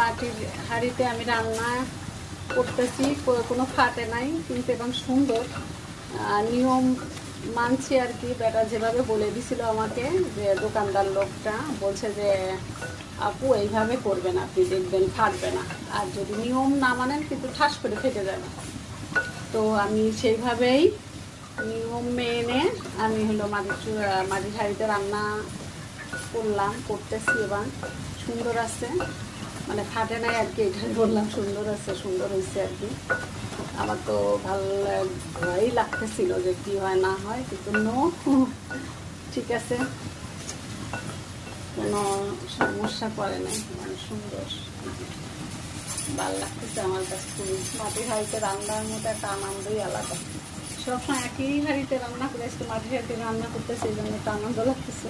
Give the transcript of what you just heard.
মাটির হাঁড়িতে আমি রান্না করতেছি, কোনো ফাটে নাই, কিন্তু এবং সুন্দর। নিয়ম মানছি আর কি। বেটা যেভাবে বলে দিছিল আমাকে, যে দোকানদার লোকটা বলছে যে আপু এইভাবে করবেন, আপনি দেখবেন ফাটবে না, আর যদি নিয়ম না মানেন কিন্তু ঠাস করে ফেটে যাবে। তো আমি সেইভাবেই নিয়ম মেনে আমি হলো মাটির হাঁড়িতে রান্না করতেছি, এবং সুন্দর আছে, মানে ফাটে নাই আর কি, এটাই বললাম। সুন্দর আছে, সুন্দর হয়েছে আর কি। আমার তো ভয়ই লাগতেছিল যে কি হয় না হয়, কিন্তু ঠিক আছে, কোনো সমস্যা করে নাই, মানে সুন্দর, ভালো লাগতেছে আমার কাছে খুবই। মাটির হাঁড়িতে রান্নার মতো একটা আনন্দই আলাদা। সবসময় একই হাঁড়িতে রান্না করে, আজকে মাটির হাঁড়িতে রান্না করতেছে, এই জন্য একটা আনন্দ লাগতেছে।